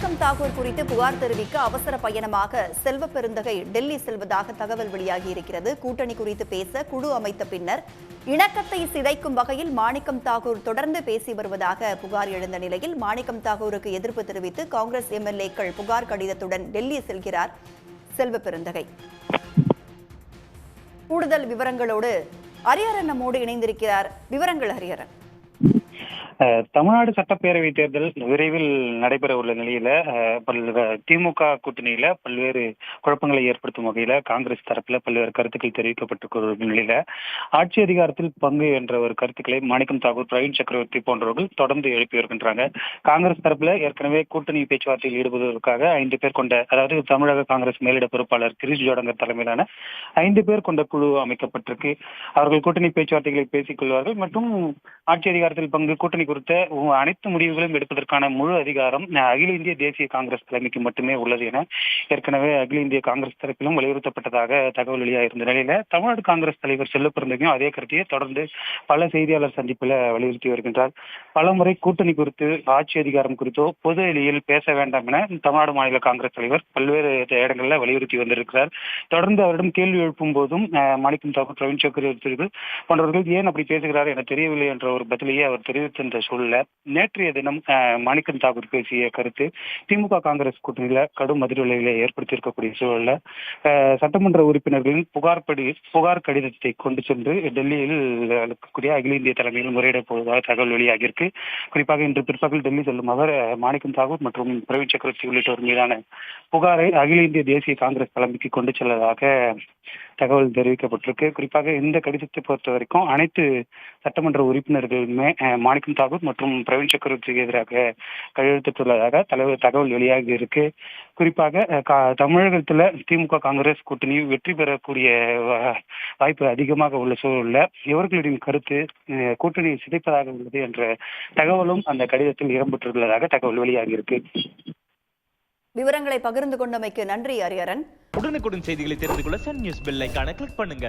மாணிக்கம் தாக்கூர் குறித்து புகார் தெரிவிக்க அவசர பயணமாக செல்வ பெருந்தகை டெல்லி செல்வதாக தகவல் வெளியாகியிருக்கிறது. கூட்டணி குறித்து பேச குழு அமைத்த பின்னர் இணக்கத்தை சிதைக்கும் வகையில் மாணிக்கம் தாக்கூர் தொடர்ந்து பேசி வருவதாக புகார் எழுந்த நிலையில் மாணிக்கம் தாக்கூருக்கு எதிர்ப்பு தெரிவித்து காங்கிரஸ் எம்எல்ஏக்கள் புகார் கடிதத்துடன் டெல்லி செல்கிறார் செல்வ பெருந்தகை. கூடுதல் விவரங்களோடு ஹரிஹரன் நம்மோடு இணைந்திருக்கிறார். விவரங்கள் ஹரிஹரன். தமிழ்நாடு சட்டப்பேரவை தேர்தல் விரைவில் நடைபெற உள்ள நிலையில திமுக கூட்டணியில பல்வேறு குழப்பங்களை ஏற்படுத்தும் வகையில காங்கிரஸ் தரப்புல பல்வேறு கருத்துக்கள் தெரிவிக்கப்பட்டிருக்கிற நிலையில ஆட்சி அதிகாரத்தில் பங்கு என்ற ஒரு கருத்துக்களை மாணிக்கம் தாக்கூர், பிரவீன் சக்கரவர்த்தி போன்றவர்கள் தொடர்ந்து எழுப்பி வருகின்றாங்க. காங்கிரஸ் தரப்புல ஏற்கனவே கூட்டணி பேச்சுவார்த்தையில் ஈடுபடுவதற்காக 5 பேர் கொண்ட, அதாவது தமிழக காங்கிரஸ் மேலிட பொறுப்பாளர் கிரீஷ் ஜோடங்கர் தலைமையிலான 5 பேர் கொண்ட குழு அமைக்கப்பட்டிருக்கு. அவர்கள் கூட்டணி பேச்சுவார்த்தைகளை பேசிக் கொள்வார்கள் மற்றும் ஆட்சி அதிகாரத்தில் பங்கு, கூட்டணி குறித்த அனைத்து முடிவுகளும் எடுப்பதற்கான முழு அதிகாரம் அகில இந்திய தேசிய காங்கிரஸ் தலைமைக்கு மட்டுமே உள்ளது என ஏற்கனவே அகில இந்திய காங்கிரஸ் தரப்பிலும் வலியுறுத்தப்பட்டதாக தகவல் வெளியாகிருந்த நிலையில தமிழ்நாடு காங்கிரஸ் தலைவர் செல்வ பெருந்தகையும் அதே கருத்தையே தொடர்ந்து பல செய்தியாளர் சந்திப்புல வலியுறுத்தி வருகின்றார். பலமுறை கூட்டணி குறித்து, ஆட்சி அதிகாரம் குறித்தோ பொது வெளியில் பேச வேண்டாம் என தமிழ்நாடு மாநில காங்கிரஸ் தலைவர் பல்வேறு இடங்களில் வலியுறுத்தி வந்திருக்கிறார். தொடர்ந்து அவரிடம் கேள்வி எழுப்பும் போதும் மாணிக்கம் தாக்கூர், பிரவீன் சக்கரவர்த்தி போன்றவர்கள் ஏன் அப்படி பேசுகிறார் என தெரியவில்லை என்ற ஒரு பதிலையே அவர் தெரிவித்த சூழல நேற்றைய தினம் மாணிக்கம் தாக்கூர் பேசிய கருத்து திமுக காங்கிரஸ் கூட்டணியில கடும் அதிர்வலைகளை ஏற்படுத்தியிருக்கக்கூடிய சூழல்ல சட்டமன்ற உறுப்பினர்களின் புகார் கடிதத்தை கொண்டு சென்று டெல்லியில் இருக்கக்கூடிய அகில இந்திய தலைமையில் முறையிட போவதாக தகவல் வெளியாகியிருக்கு. குறிப்பாக இன்று பிற்பகல் டெல்லி செல்லும் அவர் மாணிக்கம் தாக்கூர் மற்றும் பிரவீன் சக்கரவர்த்தி உள்ளிட்டோர் மீதான புகாரை அகில இந்திய தேசிய காங்கிரஸ் தலைமைக்கு கொண்டு செல்வதாக தகவல் தெரிவிக்கப்பட்டிருக்கு. குறிப்பாக இந்த கடிதத்தை பொறுத்த வரைக்கும் அனைத்து சட்டமன்ற உறுப்பினர்களுமே மாணிக்கம் தாக்கூர் மற்றும் பிரவீன் சக்கரவர்த்திக்கு எதிராக கையெழுத்திட்டுள்ளதாக தகவல் வெளியாகி இருக்கு. குறிப்பாக தமிழகத்துல திமுக காங்கிரஸ் கூட்டணி வெற்றி பெறக்கூடிய வாய்ப்பு அதிகமாக உள்ள சூழல்ல இவர்களின் கருத்து கூட்டணியை சிதைப்பதாக உள்ளது என்ற தகவலும் அந்த கடிதத்தில் இடம்பெற்றுள்ளதாக தகவல் வெளியாகி இருக்கு. விவரங்களை பகிர்ந்து கொண்டமைக்கு நன்றி ஹரிஹரன். உடனுக்குடன் செய்திகளை தெரிந்து கொள்ள சன் நியூஸ் பெல் ஐகானை கிளிக் பண்ணுங்க.